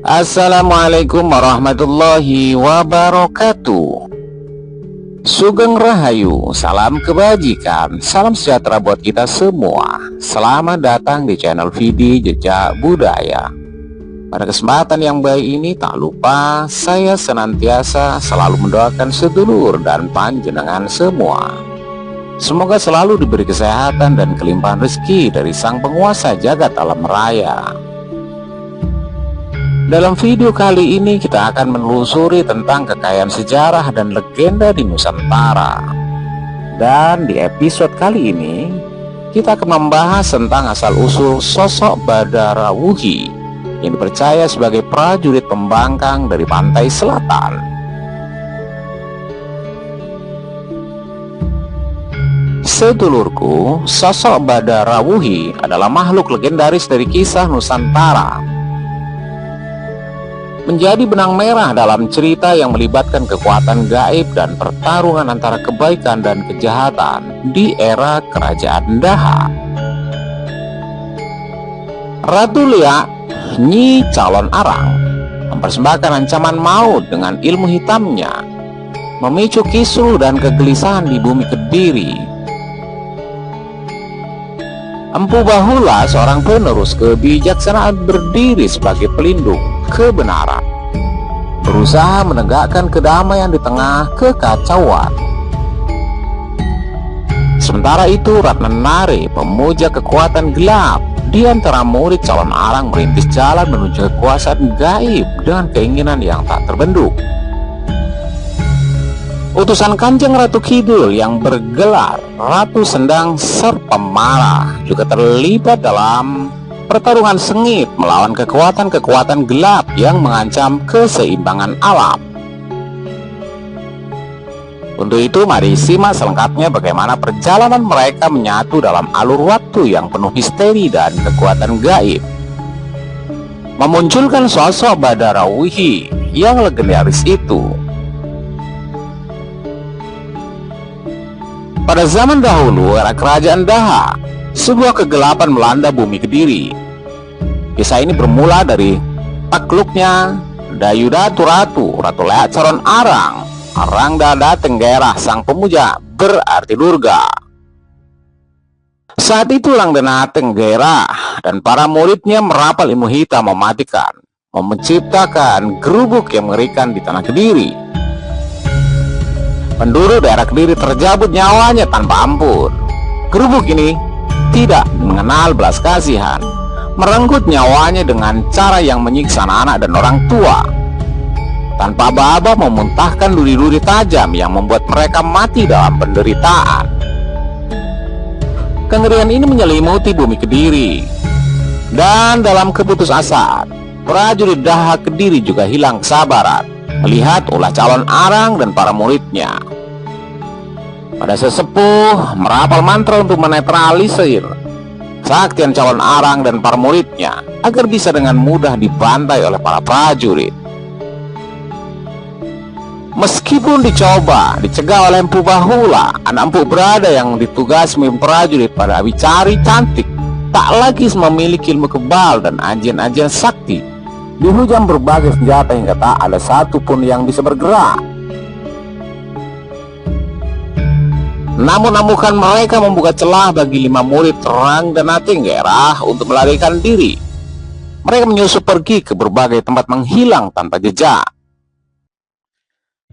Assalamualaikum warahmatullahi wabarakatuh. Sugeng Rahayu, salam kebajikan, salam sejahtera buat kita semua. Selamat datang di channel Vidi Jejak Budaya. Pada kesempatan yang baik ini, tak lupa saya senantiasa selalu mendoakan sedulur dan panjenengan semua. Semoga selalu diberi kesehatan dan kelimpahan rezeki dari Sang Penguasa Jagat Alam Raya. Dalam video kali ini kita akan menelusuri tentang kekayaan sejarah dan legenda di Nusantara. Dan di episode kali ini kita akan membahas tentang asal-usul sosok Badara Wuhi yang dipercaya sebagai prajurit pembangkang dari pantai selatan. Sedulurku, sosok Badara Wuhi adalah makhluk legendaris dari kisah Nusantara. Menjadi benang merah dalam cerita yang melibatkan kekuatan gaib dan pertarungan antara kebaikan dan kejahatan di era Kerajaan Daha. Ratu Lia, Nyi Calon Arang, mempersembahkan ancaman maut dengan ilmu hitamnya, memicu kisruh dan kegelisahan di bumi Kediri. Empu Bahula, seorang penerus kebijaksanaan, berdiri sebagai pelindung kebenaran, berusaha menegakkan kedamaian di tengah kekacauan. Sementara itu Ratna Nare, pemuja kekuatan gelap di antara murid Calon Arang, merintis jalan menuju kekuasaan gaib dengan keinginan yang tak terbendung. Utusan Kanjeng Ratu Kidul yang bergelar Ratu Sendang Serpemara juga terlibat dalam pertarungan sengit melawan kekuatan-kekuatan gelap yang mengancam keseimbangan alam. Untuk itu mari simak selengkapnya bagaimana perjalanan mereka menyatu dalam alur waktu yang penuh misteri dan kekuatan gaib, memunculkan sosok Badara Wuhi yang legendaris itu. Pada zaman dahulu, era Kerajaan Daha, sebuah kegelapan melanda bumi Kediri. Kisah ini bermula dari takluknya Dayudatu Ratu Lia Calon Arang, Arangdada Tenggerah sang pemuja berarti Durga. Saat itu Langdana Tenggerah dan para muridnya merapal ilmu hitam mematikan, menciptakan gerubuk yang mengerikan di tanah Kediri. Penduduk daerah Kediri terjabut nyawanya tanpa ampun. Gerubuk ini tidak mengenal belas kasihan, merenggut nyawanya dengan cara yang menyiksa anak-anak dan orang tua. Tanpa aba-aba memuntahkan duri-duri tajam yang membuat mereka mati dalam penderitaan. Kengerian ini menyelimuti bumi Kediri. Dan dalam keputusasaan, prajurit Daha Kediri juga hilang kesabaran melihat ulah Calon Arang dan para muridnya. Pada sesepuh merapal mantra untuk menetralisir kesaktian Calon Arang dan para muridnya agar bisa dengan mudah dibantai oleh para prajurit. Meskipun dicegah oleh Empu Bahula, anak Empu Berada yang ditugasi memimpin prajurit pada Abicari cantik, tak lagi memiliki ilmu kebal dan ajian-ajian sakti. Dihujam berbagai senjata hingga tak ada satu pun yang bisa bergerak. Namun amukan mereka membuka celah bagi 5 murid Rangdana Tenggerah untuk melarikan diri. Mereka menyusup pergi ke berbagai tempat menghilang tanpa jejak.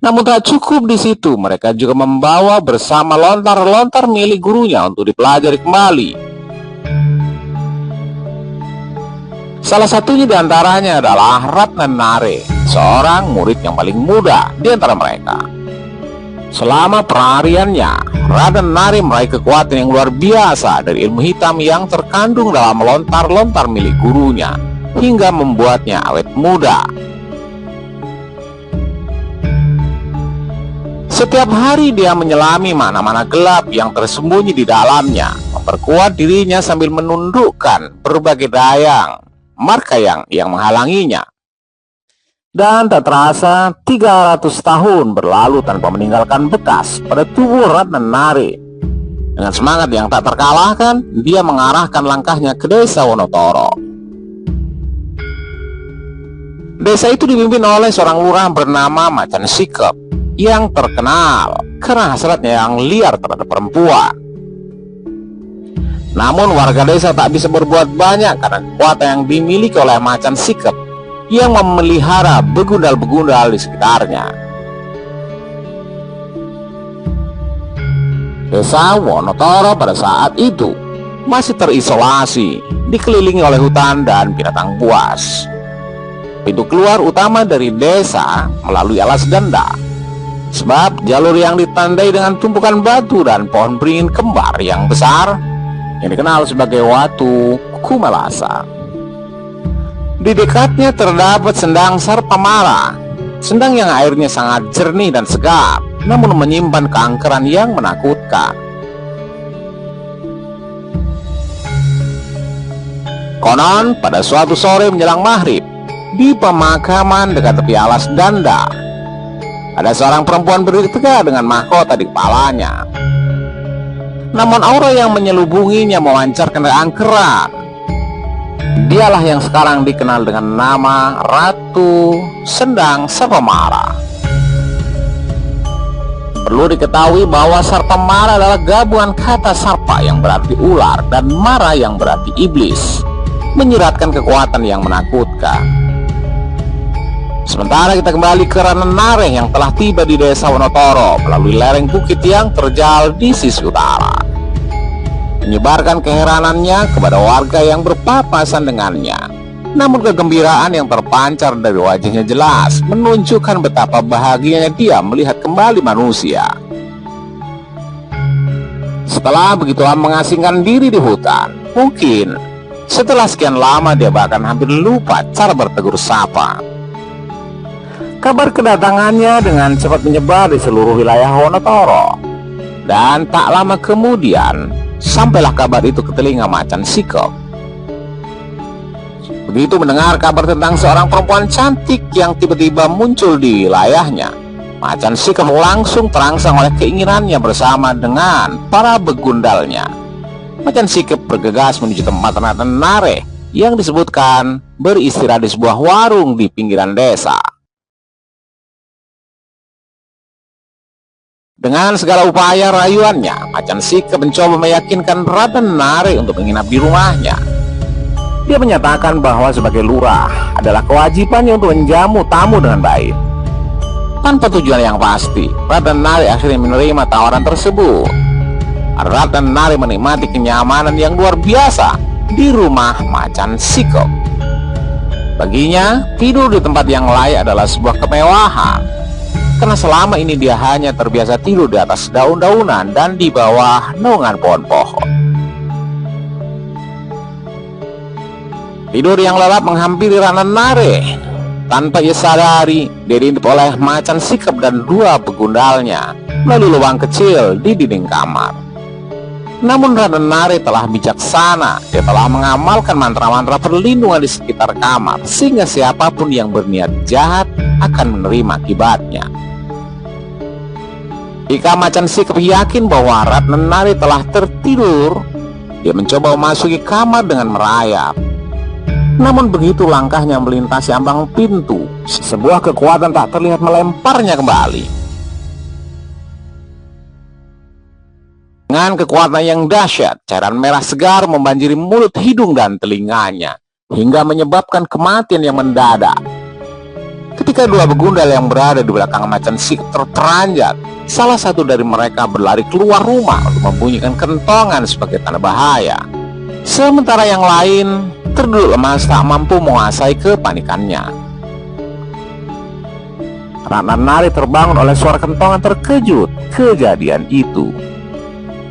Namun tak cukup di situ, mereka juga membawa bersama lontar-lontar milik gurunya untuk dipelajari kembali. Salah satunya diantaranya adalah Ratna Nare, seorang murid yang paling muda di antara mereka. Selama perhariannya, Ratna Nare meraih kekuatan yang luar biasa dari ilmu hitam yang terkandung dalam lontar-lontar milik gurunya, hingga membuatnya awet muda. Setiap hari dia menyelami mana-mana gelap yang tersembunyi di dalamnya, memperkuat dirinya sambil menundukkan berbagai dayang markayang yang menghalanginya. Dan tak terasa 300 tahun berlalu tanpa meninggalkan bekas pada tubuh Ratna Nare. Dengan semangat yang tak terkalahkan, dia mengarahkan langkahnya ke desa Wonotoro. Desa itu dipimpin oleh seorang lurah bernama Macan Sikep yang terkenal karena hasratnya yang liar terhadap perempuan. Namun warga desa tak bisa berbuat banyak karena kekuatan yang dimiliki oleh Macan Sikep yang memelihara begundal-begundal di sekitarnya. Desa Wonotoro pada saat itu masih terisolasi, dikelilingi oleh hutan dan binatang buas. Pintu keluar utama dari desa melalui alas denda, sebab jalur yang ditandai dengan tumpukan batu dan pohon beringin kembar yang besar yang dikenal sebagai Watu Kumalasa. Di dekatnya terdapat sendang Sarpamala, sendang yang airnya sangat jernih dan segar, namun menyimpan keangkeran yang menakutkan. Konon pada suatu sore menjelang maghrib, di pemakaman dekat tepi alas danda, ada seorang perempuan berdiri tegak dengan mahkota di kepalanya. Namun aura yang menyelubunginya memancarkan keangkeran. Dialah yang sekarang dikenal dengan nama Ratu Sendang Sarpamala. Perlu diketahui bahwa Sarpamala adalah gabungan kata sarpa yang berarti ular dan mara yang berarti iblis, menyiratkan kekuatan yang menakutkan. Sementara kita kembali ke Ranenare yang telah tiba di desa Wonotoro melalui lereng bukit yang terjal di sisi utara, menyebarkan keheranannya kepada warga yang berpapasan dengannya. Namun kegembiraan yang terpancar dari wajahnya jelas menunjukkan betapa bahagianya dia melihat kembali manusia. Setelah begitu lama mengasingkan diri di hutan, mungkin setelah sekian lama dia bahkan hampir lupa cara bertegur sapa. Kabar kedatangannya dengan cepat menyebar di seluruh wilayah Wonotoro, dan tak lama kemudian sampailah kabar itu ke telinga Macan Sikep. Begitu mendengar kabar tentang seorang perempuan cantik yang tiba-tiba muncul di wilayahnya, Macan Sikep langsung terangsang oleh keinginannya bersama dengan para begundalnya. Macan Sikep bergegas menuju tempat Ranenare yang disebutkan beristirahat di sebuah warung di pinggiran desa. Dengan segala upaya rayuannya, Macan Sikep mencoba meyakinkan Ranenare untuk menginap di rumahnya. Dia menyatakan bahwa sebagai lurah adalah kewajibannya untuk menjamu tamu dengan baik. Tanpa tujuan yang pasti, Ranenare akhirnya menerima tawaran tersebut. Ranenare menikmati kenyamanan yang luar biasa di rumah Macan Sikep. Baginya, tidur di tempat yang layak adalah sebuah kemewahan, karena selama ini dia hanya terbiasa tidur di atas daun-daunan dan di bawah naungan pohon-pohon. Tidur yang lelap menghampiri Ranenare. Tanpa ia sadari, dia diintip oleh Macan Sikep dan dua begundalnya melalui lubang kecil di dinding kamar. Namun Ranenare telah bijaksana. Dia telah mengamalkan mantra-mantra perlindungan di sekitar kamar, sehingga siapapun yang berniat jahat akan menerima akibatnya. Jika Macan Sikep yakin bahwa Ranenare telah tertidur, dia mencoba memasuki kamar dengan merayap. Namun begitu langkahnya melintasi ambang pintu, sebuah kekuatan tak terlihat melemparnya kembali. Dengan kekuatan yang dahsyat, cairan merah segar membanjiri mulut, hidung, dan telinganya, hingga menyebabkan kematian yang mendadak. Ketika dua begundal yang berada di belakang Macan Sikep terperanjat, salah satu dari mereka berlari keluar rumah untuk membunyikan kentongan sebagai tanda bahaya. Sementara yang lain terduduk lemas tak mampu menguasai kepanikannya. Ranenare terbangun oleh suara kentongan, terkejut kejadian itu.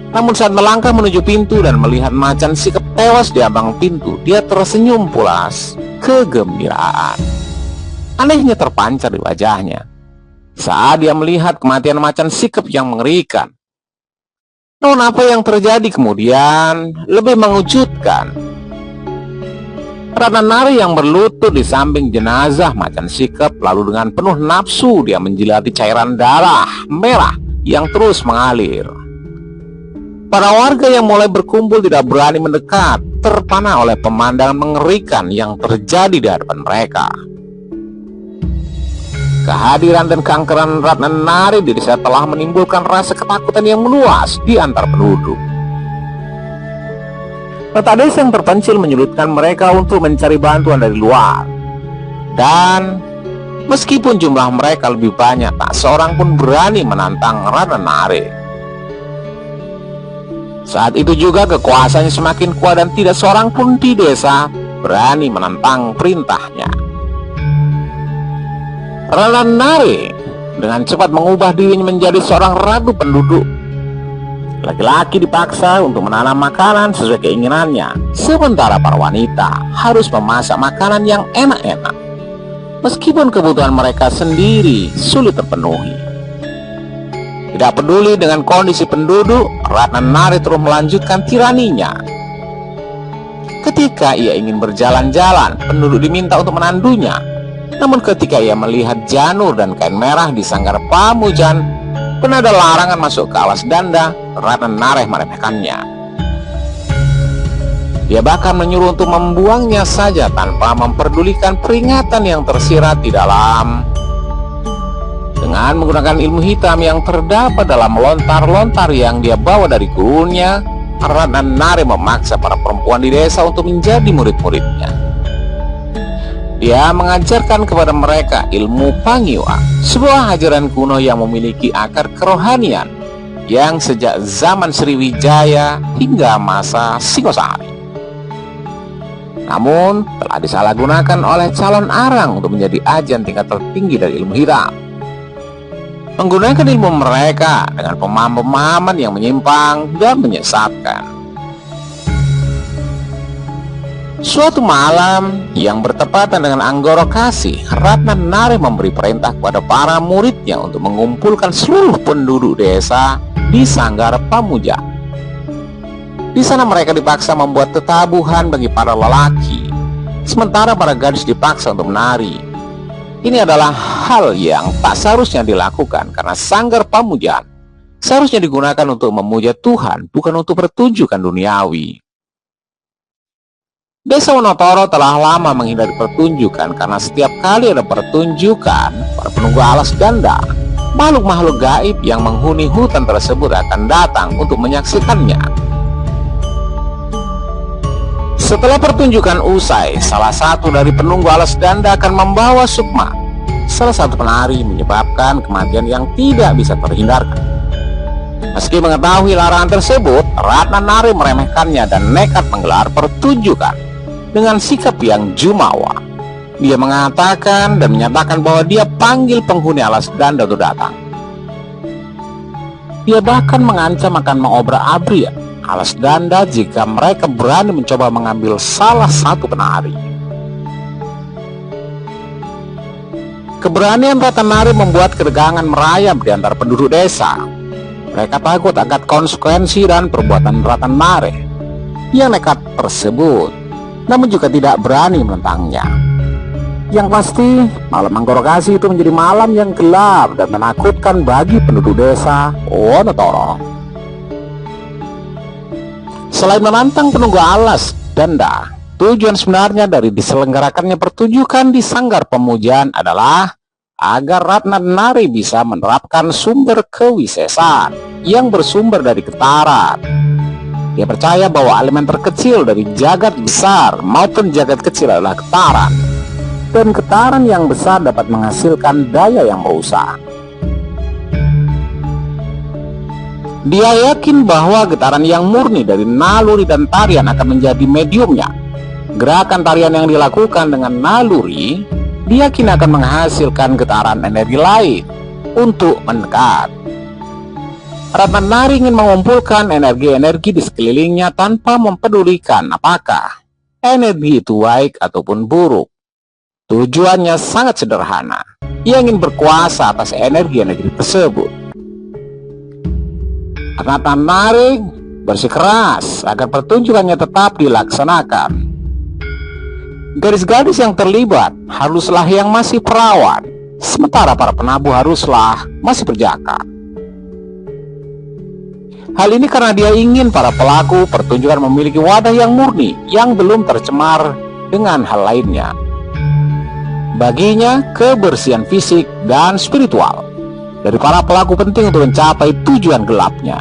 Namun saat melangkah menuju pintu dan melihat Macan Sikep tewas di ambang pintu, dia tersenyum pulas kegembiraan. Anehnya terpancar di wajahnya saat dia melihat kematian Macan Sikep yang mengerikan. Namun apa yang terjadi kemudian lebih mengejutkan. Ranenare yang berlutut di samping jenazah Macan Sikep, lalu dengan penuh nafsu dia menjilati cairan darah merah yang terus mengalir. Para warga yang mulai berkumpul tidak berani mendekat, terpana oleh pemandangan mengerikan yang terjadi di hadapan mereka. Kehadiran dan keangkeran Ratna Nari di desa telah menimbulkan rasa ketakutan yang meluas di antar penduduk. Letak desa yang terpencil menyulitkan mereka untuk mencari bantuan dari luar. Dan meskipun jumlah mereka lebih banyak, tak seorang pun berani menantang Ratna Nari. Saat itu juga kekuasaannya semakin kuat dan tidak seorang pun di desa berani menantang perintahnya. Ratna Nari dengan cepat mengubah dirinya menjadi seorang ratu penduduk. Laki-laki dipaksa untuk menanam makanan sesuai keinginannya, sementara para wanita harus memasak makanan yang enak-enak, meskipun kebutuhan mereka sendiri sulit terpenuhi. Tidak peduli dengan kondisi penduduk, Ratna Nari terus melanjutkan tiraninya. Ketika ia ingin berjalan-jalan, penduduk diminta untuk menandunya. Namun ketika ia melihat janur dan kain merah di sanggar Pamujan, penanda larangan masuk ke alas danda, Ratna Nari meremehkannya. Dia bahkan menyuruh untuk membuangnya saja tanpa memperdulikan peringatan yang tersirat di dalam. Dengan menggunakan ilmu hitam yang terdapat dalam lontar-lontar yang dia bawa dari gurunya, Ratna Nari memaksa para perempuan di desa untuk menjadi murid-muridnya. Dia mengajarkan kepada mereka ilmu Pangiwa, sebuah ajaran kuno yang memiliki akar kerohanian yang sejak zaman Sriwijaya hingga masa Singosari. Namun telah disalahgunakan oleh calon arang untuk menjadi ajian tingkat tertinggi dari ilmu hitam. Menggunakan ilmu mereka dengan pemahaman-pemahaman yang menyimpang dan menyesatkan. Suatu malam yang bertepatan dengan Anggoro Kasih, Ratna Nari memberi perintah kepada para muridnya untuk mengumpulkan seluruh penduduk desa di sanggar Pamuja. Di sana mereka dipaksa membuat tetabuhan bagi para lelaki, sementara para gadis dipaksa untuk menari. Ini adalah hal yang tak seharusnya dilakukan karena sanggar Pamujan seharusnya digunakan untuk memuja Tuhan, bukan untuk pertunjukan duniawi. Desa Wonotoro telah lama menghindari pertunjukan karena setiap kali ada pertunjukan, para penunggu alas danda, makhluk-makhluk gaib yang menghuni hutan tersebut akan datang untuk menyaksikannya. Setelah pertunjukan usai, salah satu dari penunggu alas danda akan membawa sukma, salah satu penari, menyebabkan kematian yang tidak bisa terhindarkan. Meski mengetahui larangan tersebut, Ratna Nari meremehkannya dan nekat menggelar pertunjukan. Dengan sikap yang jumawa, dia mengatakan dan menyatakan bahwa dia panggil penghuni alas danda untuk datang. Dia bahkan mengancam akan mengobrak-abrik alas danda jika mereka berani mencoba mengambil salah satu penari. Keberanian Ratna Nari membuat ketegangan merayap di antara penduduk desa. Mereka takut akan konsekuensi dan perbuatan Ratna Nari yang nekat tersebut, namun juga tidak berani menentangnya. Yang pasti, malam Anggoro Kasih itu menjadi malam yang gelap dan menakutkan bagi penduduk desa Wonotoro. Selain menantang penunggu alas danda, tujuan sebenarnya dari diselenggarakannya pertunjukan di sanggar Pamujan adalah agar Ratna Nari bisa menerapkan sumber kewisesan yang bersumber dari ketarat. Dia percaya bahwa elemen terkecil dari jagat besar maupun jagat kecil adalah getaran, dan getaran yang besar dapat menghasilkan daya yang merusak. Dia yakin bahwa getaran yang murni dari naluri dan tarian akan menjadi mediumnya. Gerakan tarian yang dilakukan dengan naluri diyakini akan menghasilkan getaran energi lain untuk mendekat. Ratna Nari ingin mengumpulkan energi-energi di sekelilingnya tanpa mempedulikan apakah energi itu baik ataupun buruk. Tujuannya sangat sederhana. Ia ingin berkuasa atas energi-energi tersebut. Ratna Nari bersikeras agar pertunjukannya tetap dilaksanakan. Gadis-gadis yang terlibat haruslah yang masih perawan, sementara para penabuh haruslah masih berjaka. Hal ini karena dia ingin para pelaku pertunjukan memiliki wadah yang murni, yang belum tercemar dengan hal lainnya. Baginya, kebersihan fisik dan spiritual dari para pelaku penting untuk mencapai tujuan gelapnya.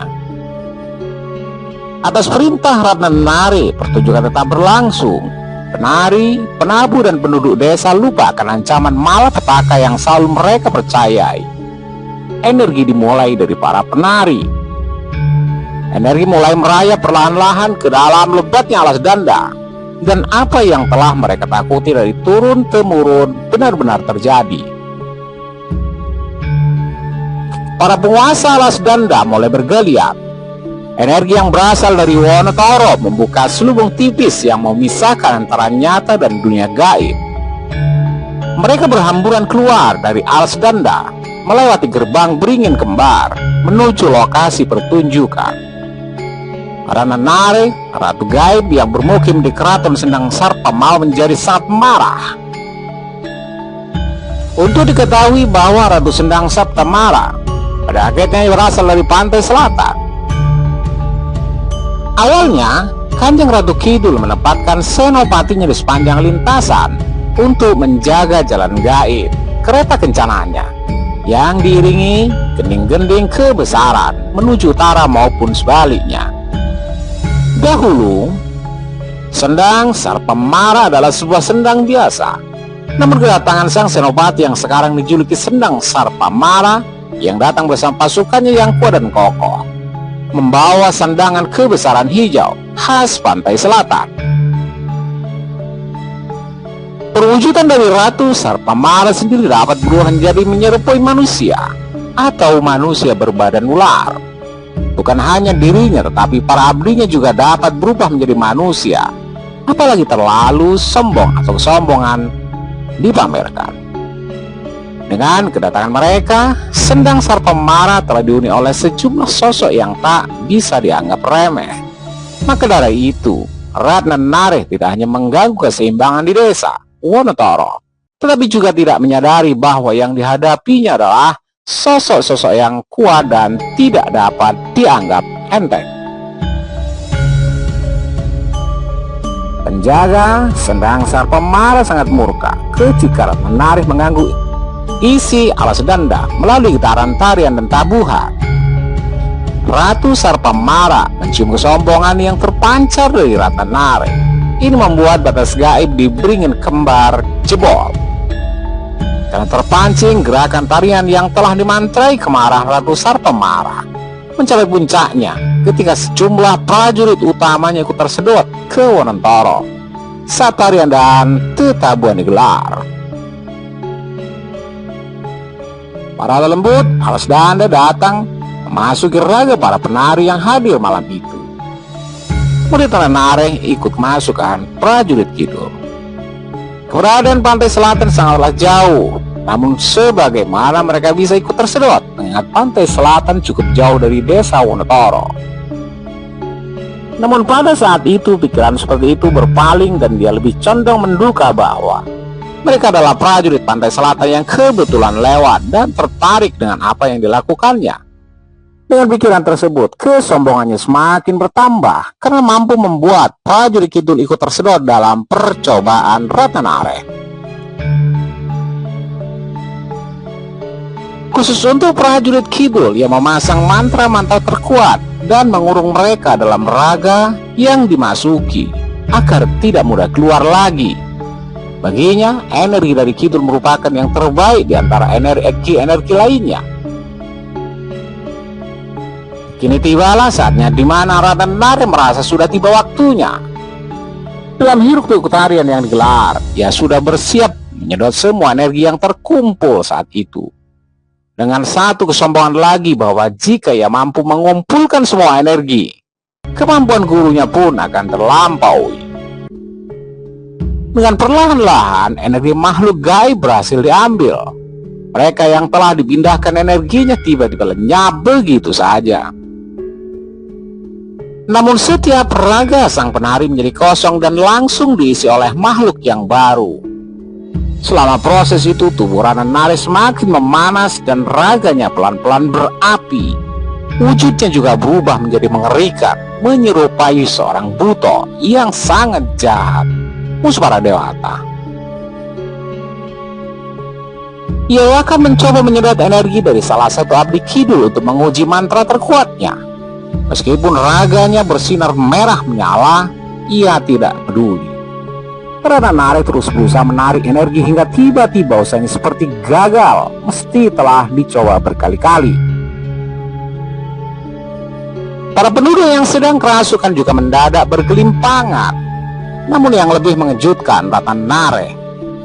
Atas perintah Ratna Nari, pertunjukan tetap berlangsung. Penari, penabuh, dan penduduk desa lupa akan ancaman malapetaka yang selalu mereka percayai. Energi dimulai dari para penari. Energi mulai merayap perlahan-lahan ke dalam lebatnya alas danda. Dan apa yang telah mereka takuti dari turun-temurun benar-benar terjadi. Para penguasa alas danda mulai bergeliat. Energi yang berasal dari Wonotoro membuka selubung tipis yang memisahkan antara nyata dan dunia gaib. Mereka berhamburan keluar dari alas danda, melewati gerbang beringin kembar, menuju lokasi pertunjukan. Ratna Nari, ratu gaib yang bermukim di keraton Sendang Sarpamala, menjadi sangat marah. Untuk diketahui bahwa Ratu Sendang Sarpamala pada akhirnya berasal dari pantai selatan. Awalnya, Kanjeng Ratu Kidul menempatkan senopatinya di sepanjang lintasan untuk menjaga jalan gaib kereta kencananya yang diiringi gending-gending kebesaran menuju utara maupun sebaliknya. Dahulu, Sendang Sarpamala adalah sebuah sendang biasa. Namun kedatangan sang senopati yang sekarang dijuluki Sendang Sarpamala yang datang bersama pasukannya yang kuat dan kokoh, membawa sandangan kebesaran hijau khas pantai selatan. Perwujudan dari Ratu Sarpamala sendiri dapat berubah menjadi menyerupai manusia atau manusia berbadan ular. Bukan hanya dirinya, tetapi para abdinya juga dapat berubah menjadi manusia, apalagi terlalu sombong atau kesombongan dipamerkan. Dengan kedatangan mereka, Sendang Sarpamala telah dihuni oleh sejumlah sosok yang tak bisa dianggap remeh. Maka dari itu, Ratna Nari tidak hanya mengganggu keseimbangan di desa Wonotoro, tetapi juga tidak menyadari bahwa yang dihadapinya adalah sosok-sosok yang kuat dan tidak dapat dianggap enteng. Penjaga Sendang Sarpamala sangat murka ketika Ratna Nari mengganggu isi alas danda melalui getaran tarian dan tabuhan. Ratu Sarpamala mencium kesombongan yang terpancar dari Ratna Nari. Ini membuat batas gaib di beringin kembar jebol. Karena terpancing, gerakan tarian yang telah dimantrai kemarahan Ratu Sarpamala mencapai puncaknya ketika sejumlah prajurit utamanya ikut tersedot ke Wonotoro saat tarian dan tetabuhan digelar. Para lelembut alas danda datang memasuki raga para penari yang hadir malam itu. Murid Ratna Nari ikut masukkan prajurit kidul. Keberadaan pantai selatan sangatlah jauh, namun sebagaimana mereka bisa ikut tersedot mengingat pantai selatan cukup jauh dari desa Wonotoro. Namun pada saat itu pikiran seperti itu berpaling dan dia lebih condong menduga bahwa mereka adalah prajurit pantai selatan yang kebetulan lewat dan tertarik dengan apa yang dilakukannya. Dengan pikiran tersebut, kesombongannya semakin bertambah karena mampu membuat prajurit kidul ikut tersedot dalam percobaan Ratna Nari. Khusus untuk prajurit kidul yang memasang mantra-mantra terkuat dan mengurung mereka dalam raga yang dimasuki agar tidak mudah keluar lagi. Baginya, energi dari kidul merupakan yang terbaik di antara energi lainnya. Kini tibalah saatnya di mana Ratna Nari merasa sudah tiba waktunya. Dalam hiruk-pikuk tarian yang digelar, ia sudah bersiap menyedot semua energi yang terkumpul saat itu. Dengan satu kesombongan lagi bahwa jika ia mampu mengumpulkan semua energi, kemampuan gurunya pun akan terlampaui. Dengan perlahan-lahan energi makhluk gaib berhasil diambil. Mereka yang telah dipindahkan energinya tiba-tiba lenyap begitu saja. Namun setiap raga sang penari menjadi kosong dan langsung diisi oleh makhluk yang baru. Selama proses itu tubuh Ratna Nari semakin memanas dan raganya pelan-pelan berapi. Wujudnya juga berubah menjadi mengerikan, menyerupai seorang buto yang sangat jahat, musuh para dewata. Ia akan mencoba menyedot energi dari salah satu abdi kidul untuk menguji mantra terkuatnya. Meskipun raganya bersinar merah menyala, ia tidak peduli. Ratna Nare terus berusaha menarik energi hingga tiba-tiba usahanya seperti gagal, meski telah dicoba berkali-kali. Para penduduk yang sedang kerasukan juga mendadak bergelimpangan. Namun yang lebih mengejutkan, Ratna Nare,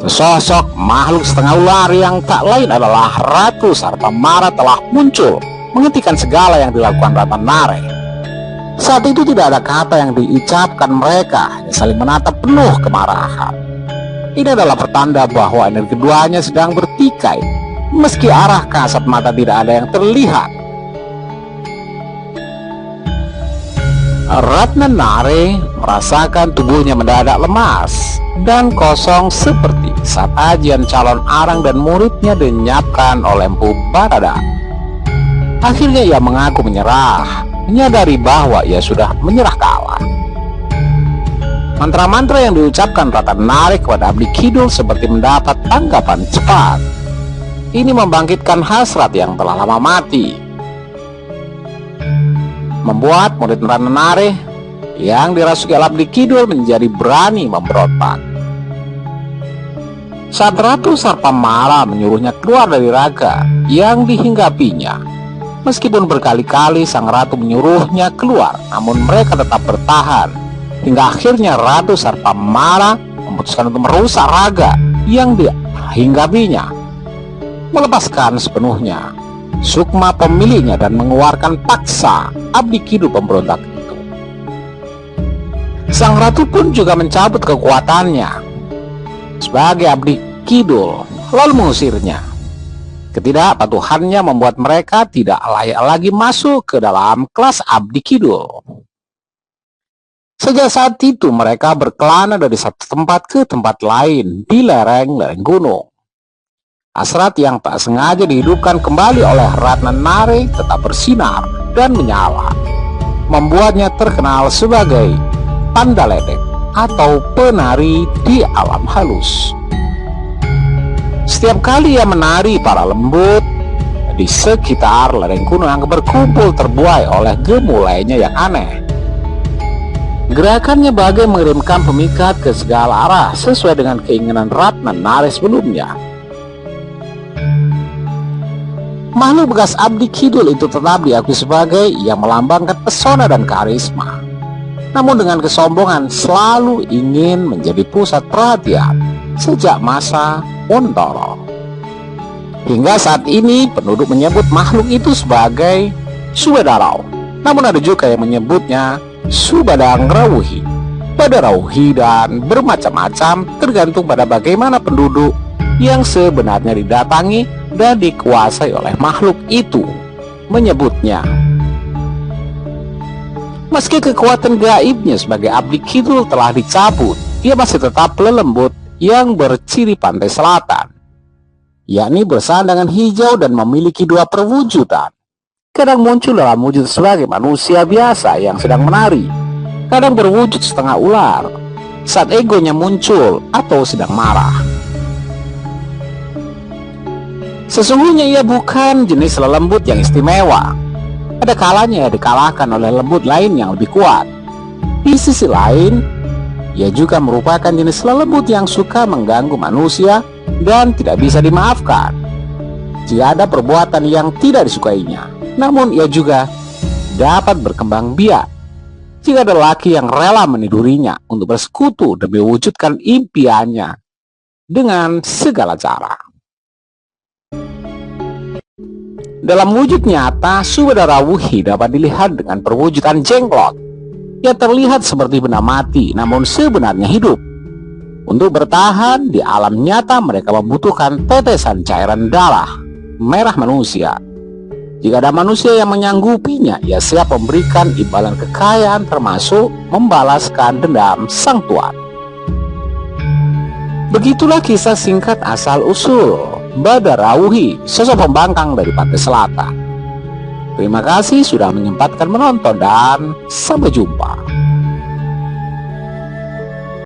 sesosok makhluk setengah ular yang tak lain adalah Ratu Sarpamara, telah muncul menghentikan segala yang dilakukan Ratna Nare. Saat itu tidak ada kata yang diucapkan mereka, hanya saling menatap penuh kemarahan. Ini adalah pertanda bahwa energi keduanya sedang bertikai, meski arah kasat mata tidak ada yang terlihat. Ratna Nare merasakan tubuhnya mendadak lemas dan kosong seperti saat ajian calon arang dan muridnya dilenyapkan oleh Empu Baradan. Akhirnya ia mengaku menyerah, menyadari bahwa ia sudah menyerah kalah. Mantra-mantra yang diucapkan Ratna Nare kepada abdi kidul seperti mendapat tanggapan cepat. Ini membangkitkan hasrat yang telah lama mati, membuat murid Ratna Nare yang dirasuki abdi kidul menjadi berani memberontak. Saat Ratu Sarpamara menyuruhnya keluar dari raga yang dihinggapinya, meskipun berkali-kali sang ratu menyuruhnya keluar, namun mereka tetap bertahan. Hingga akhirnya Ratu Sarpamara memutuskan untuk merusak raga yang dihinggapinya, melepaskan sepenuhnya sukma pemiliknya dan mengeluarkan paksa abdi kidul pemberontak itu. Sang ratu pun juga mencabut kekuatannya sebagai abdi kidul, lalu mengusirnya. Ketidakpatuhannya membuat mereka tidak layak lagi masuk ke dalam kelas abdi kidul. Sejak saat itu mereka berkelana dari satu tempat ke tempat lain di lereng-lereng gunung. Hasrat yang tak sengaja dihidupkan kembali oleh Ratna Nare tetap bersinar dan menyala, membuatnya terkenal sebagai panda ledek atau penari di alam halus. Setiap kali ia menari, para lembut di sekitar lereng gunung yang berkumpul terbuai oleh gemulainya yang aneh. Gerakannya bagai mengirimkan pemikat ke segala arah sesuai dengan keinginan Ratna Nare sebelumnya. Makhluk bekas abdi kidul itu tetap diakui sebagai yang melambangkan pesona dan karisma, namun dengan kesombongan selalu ingin menjadi pusat perhatian sejak masa Wontoro. Hingga saat ini penduduk menyebut makhluk itu sebagai Subadarau, namun ada juga yang menyebutnya Subadang Rawuhi, Badarauhi, dan bermacam-macam tergantung pada bagaimana penduduk yang sebenarnya didatangi dan dikuasai oleh makhluk itu menyebutnya. Meski kekuatan gaibnya sebagai abdi kidul telah dicabut, ia masih tetap lelembut yang berciri pantai selatan, yakni bersandangan hijau dan memiliki dua perwujudan. Kadang muncul dalam wujud sebagai manusia biasa yang sedang menari, kadang berwujud setengah ular saat egonya muncul atau sedang marah. Sesungguhnya ia bukan jenis lelembut yang istimewa. Ada kalanya ia dikalahkan oleh lembut lain yang lebih kuat. Di sisi lain, ia juga merupakan jenis lelembut yang suka mengganggu manusia dan tidak bisa dimaafkan jika ada perbuatan yang tidak disukainya. Namun ia juga dapat berkembang biak jika ada lelaki yang rela menidurinya untuk bersekutu demi mewujudkan impiannya dengan segala cara. Dalam wujud nyata, Subadarawuhi dapat dilihat dengan perwujudan jenglot. Ia terlihat seperti benda mati, namun sebenarnya hidup. Untuk bertahan di alam nyata, mereka membutuhkan tetesan cairan darah merah manusia. Jika ada manusia yang menyanggupinya, ia siap memberikan imbalan kekayaan termasuk membalaskan dendam sang tuan. Begitulah kisah singkat asal-usul Badarauhi, sosok pembangkang dari pantai selatan. Terima kasih sudah menyempatkan menonton dan sampai jumpa.